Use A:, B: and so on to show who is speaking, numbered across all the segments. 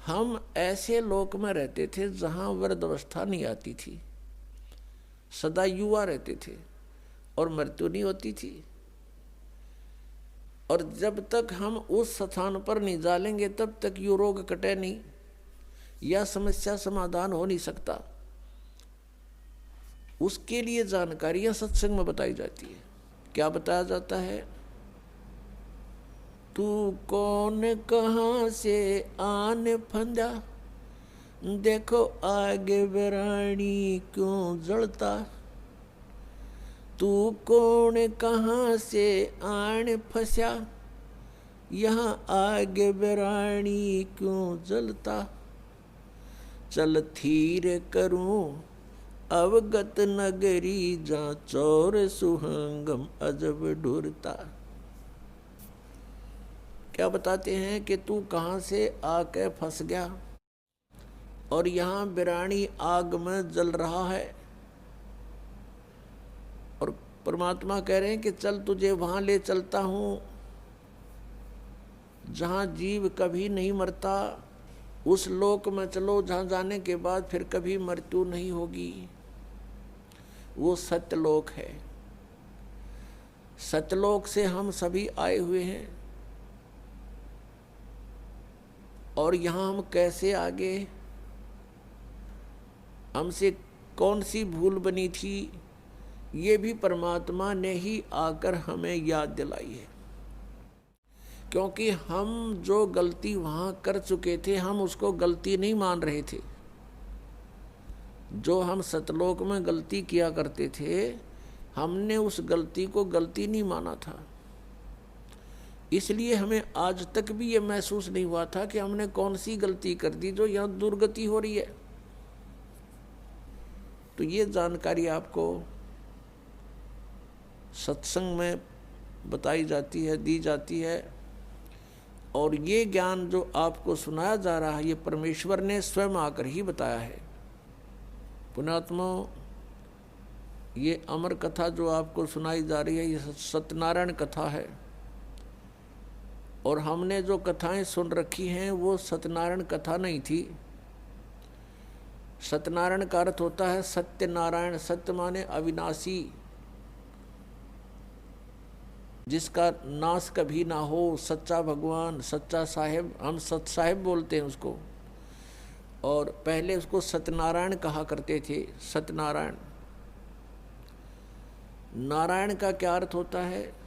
A: हम ऐसे लोक में रहते थे जहां वृद्धावस्था नहीं आती थी, सदा युवा रहते थे और मृत्यु नहीं होती थी। और जब तक हम उस स्थान पर नहीं डालेंगे तब तक ये रोग कटे नहीं, यह समस्या समाधान हो नहीं सकता। उसके लिए जानकारियां सत्संग में बताई जाती है। क्या बताया जाता है? तू कौन कहाँ से आने फंदा, देखो आगे बरानी क्यों जलता। तू कौन कहाँ से आने फंसा, यहाँ आगे बरानी क्यों जलता। चल थीर करूं अवगत नगरी, जहाँ चौर सुहंगम अजब ढूरता। क्या बताते हैं कि तू कहाँ से आके फंस गया और यहाँ बिरानी आग में जल रहा है। और परमात्मा कह रहे हैं कि चल तुझे वहां ले चलता हूं जहां जीव कभी नहीं मरता। उस लोक में चलो जहां जाने के बाद फिर कभी मृत्यु नहीं होगी। वो सत्यलोक है। सत्यलोक से हम सभी आए हुए हैं। और यहाँ हम कैसे आगे, हमसे कौन सी भूल बनी थी, ये भी परमात्मा ने ही आकर हमें याद दिलाई है। क्योंकि हम जो गलती वहाँ कर चुके थे हम उसको गलती नहीं मान रहे थे। जो हम सतलोक में गलती किया करते थे हमने उस गलती को गलती नहीं माना था। इसलिए हमें आज तक भी ये महसूस नहीं हुआ था कि हमने कौन सी गलती कर दी जो यहाँ दुर्गति हो रही है। तो ये जानकारी आपको सत्संग में बताई जाती है, दी जाती है। और ये ज्ञान जो आपको सुनाया जा रहा है ये परमेश्वर ने स्वयं आकर ही बताया है। पुण्यात्मा, ये अमर कथा जो आपको सुनाई जा रही है ये सत्यनारायण कथा है। और हमने जो कथाएं सुन रखी हैं वो सत्यनारायण कथा नहीं थी। सत्यनारायण का अर्थ होता है सत्यनारायण। सत्य माने अविनाशी, जिसका नाश कभी ना हो, सच्चा भगवान, सच्चा साहिब। हम सत साहिब बोलते हैं उसको। और पहले उसको सत्यनारायण कहा करते थे। सत्यनारायण। नारायण का क्या अर्थ होता है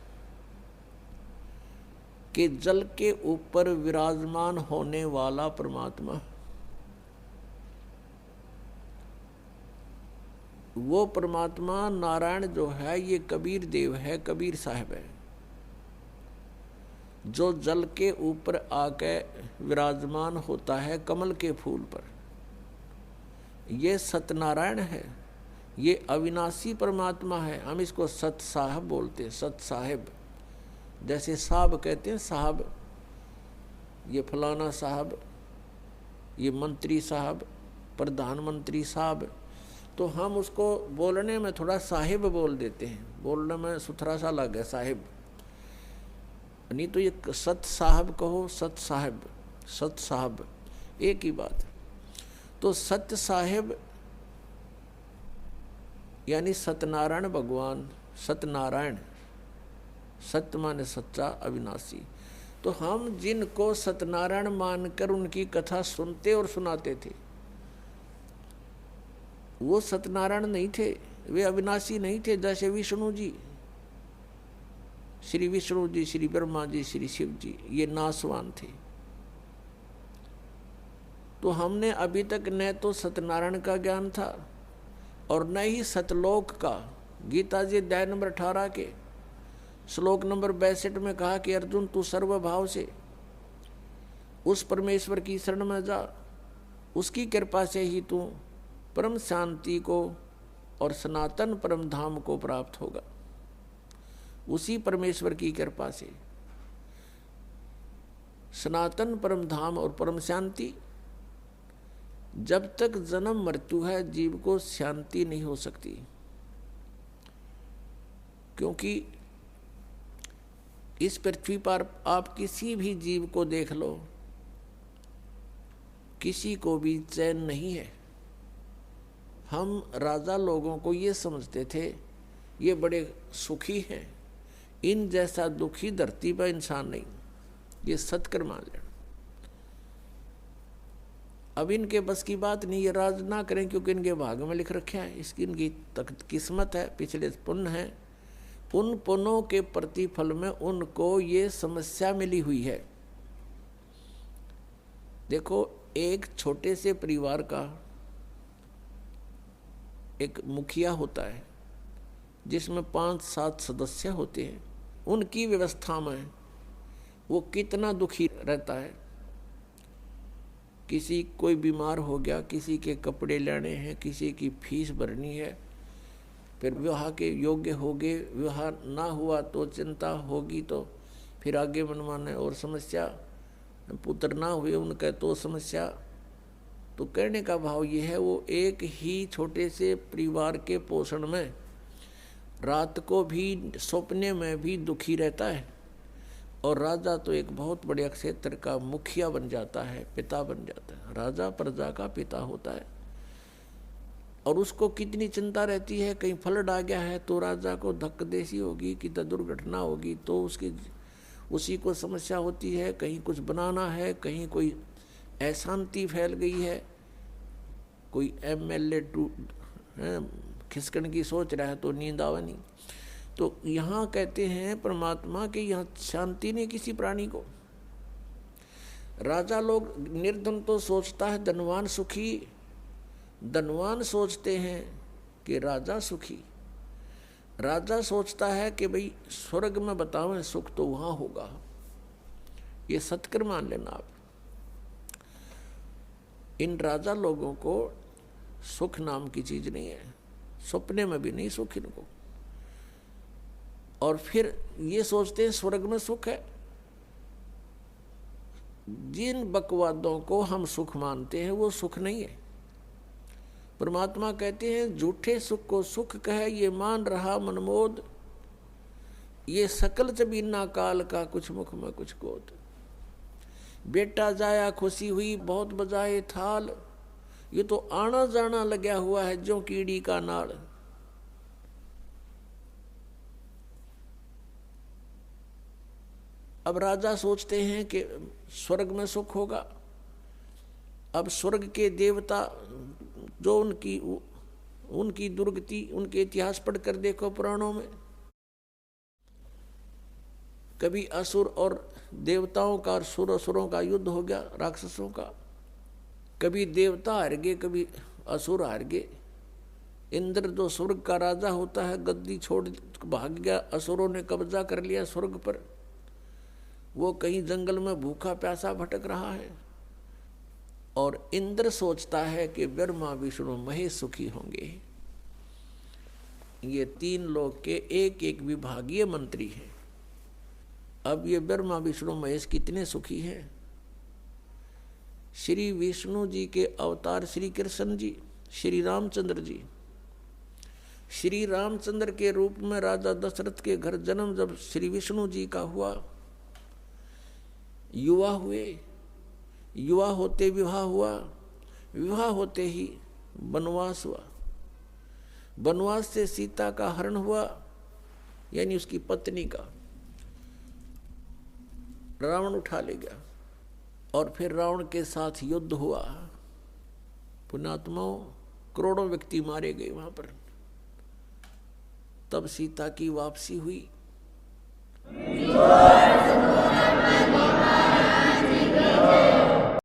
A: कि जल के ऊपर विराजमान होने वाला परमात्मा। वो परमात्मा नारायण जो है ये कबीर देव है, कबीर साहब है, जो जल के ऊपर आके विराजमान होता है कमल के फूल पर। ये सत्यनारायण है, ये अविनाशी परमात्मा है। हम इसको सत साहब बोलते हैं, सत साहिब। जैसे साहब कहते हैं साहब, ये फलाना साहब, ये मंत्री साहब, प्रधानमंत्री साहब। तो हम उसको बोलने में थोड़ा साहिब बोल देते हैं, बोलने में सुथरा सा लगे साहिब। नहीं तो ये सत साहब कहो, सत साहब, सत साहब एक ही बात। तो सत्य साहिब यानी सत्यनारायण भगवान। सत्यनारायण, सत्य माने सच्चा, अविनाशी। तो हम जिनको सत्यनारायण मानकर उनकी कथा सुनते और सुनाते थे वो सत्यनारायण नहीं थे, वे अविनाशी नहीं थे। जैसे विष्णु जी, श्री विष्णु जी, श्री ब्रह्मा जी, श्री शिव जी, ये नासवान थे। तो हमने अभी तक न तो सत्यनारायण का ज्ञान था और न ही सतलोक का। गीता जी अध्याय नंबर 18 के श्लोक नंबर 62 में कहा कि अर्जुन तू सर्वभाव से उस परमेश्वर की शरण में जा, उसकी कृपा से ही तू परम शांति को और सनातन परम धाम को प्राप्त होगा। उसी परमेश्वर की कृपा से सनातन परम धाम और परम शांति। जब तक जन्म मृत्यु है जीव को शांति नहीं हो सकती। क्योंकि इस पृथ्वी पर आप किसी भी जीव को देख लो, किसी को भी चैन नहीं है। हम राजा लोगों को ये समझते थे ये बड़े सुखी हैं, इन जैसा दुखी धरती पर इंसान नहीं। ये सत्कर मान लेना। अब इनके बस की बात नहीं, ये राज ना करें क्योंकि इनके भाग में लिख रखा है, इसकी इनकी किस्मत है, पिछले पुण्य है। उन पुण्यों के प्रतिफल में उनको ये समस्या मिली हुई है। देखो, एक छोटे से परिवार का एक मुखिया होता है जिसमें 5-7 सदस्य होते हैं। उनकी व्यवस्था में वो कितना दुखी रहता है। किसी कोई बीमार हो गया, किसी के कपड़े लेने हैं, किसी की फीस भरनी है, फिर विवाह के योग्य हो गए, विवाह ना हुआ तो चिंता होगी, तो फिर आगे मनमाने और समस्या, पुत्र ना हुए उनका तो समस्या। तो कहने का भाव ये है, वो एक ही छोटे से परिवार के पोषण में रात को भी सपने में भी दुखी रहता है। और राजा तो एक बहुत बड़े क्षेत्र का मुखिया बन जाता है, पिता बन जाता है। राजा प्रजा का पिता होता है और उसको कितनी चिंता रहती है, कहीं फ्लड आ गया है तो राजा को धक्कदेसी होगी, कि दुर्घटना होगी तो उसी को समस्या होती है। कहीं कुछ बनाना है, कहीं कोई अशांति फैल गई है, कोई MLA खिसकन की सोच रहा है तो नींद आवा नहीं। तो यहाँ कहते हैं परमात्मा कि यहाँ शांति नहीं किसी प्राणी को। राजा लोग, निर्धन तो सोचता है धनवान सुखी, धनवान सोचते हैं कि राजा सुखी। राजा सोचता है कि भाई स्वर्ग में बताओ सुख तो वहाँ होगा। ये सत्कर मान लेना आप। इन राजा लोगों को सुख नाम की चीज नहीं है, सपने में भी नहीं सुख इनको। और फिर ये सोचते हैं स्वर्ग में सुख है। जिन बकवादों को हम सुख मानते हैं वो सुख नहीं है। परमात्मा कहते हैं झूठे सुख को सुख कहे, ये मान रहा मनमोद, ये सकल जबीना काल का कुछ मुख में कुछ गोद। बेटा जाया खुशी हुई बहुत बजाए थाल, ये तो आना जाना लगा हुआ है जो कीड़ी का नाड़। अब राजा सोचते हैं कि स्वर्ग में सुख होगा। अब स्वर्ग के देवता जो उनकी दुर्गति, उनके इतिहास पढ़कर देखो पुराणों में, कभी असुर और देवताओं का और सुरों का युद्ध हो गया, राक्षसों का। कभी देवता हार गए, कभी असुर हार गए। इंद्र जो स्वर्ग का राजा होता है गद्दी छोड़ भाग गया, असुरों ने कब्जा कर लिया स्वर्ग पर। वो कहीं जंगल में भूखा प्यासा भटक रहा है। और इंद्र सोचता है कि ब्रह्मा विष्णु महेश सुखी होंगे। ये 3 लोग के एक एक विभागीय मंत्री हैं। अब ये ब्रह्मा विष्णु महेश कितने सुखी हैं। श्री विष्णु जी के अवतार श्री कृष्ण जी, श्री रामचंद्र जी, श्री रामचंद्र के रूप में राजा दशरथ के घर जन्म जब श्री विष्णु जी का हुआ, युवा हुए, युवा होते विवाह हुआ, विवाह होते ही वनवास हुआ, वनवास से सीता का हरण हुआ, यानी उसकी पत्नी का रावण उठा ले गया। और फिर रावण के साथ युद्ध हुआ, पुण्यात्माओं करोड़ों व्यक्ति मारे गए वहां पर। तब सीता की वापसी हुई।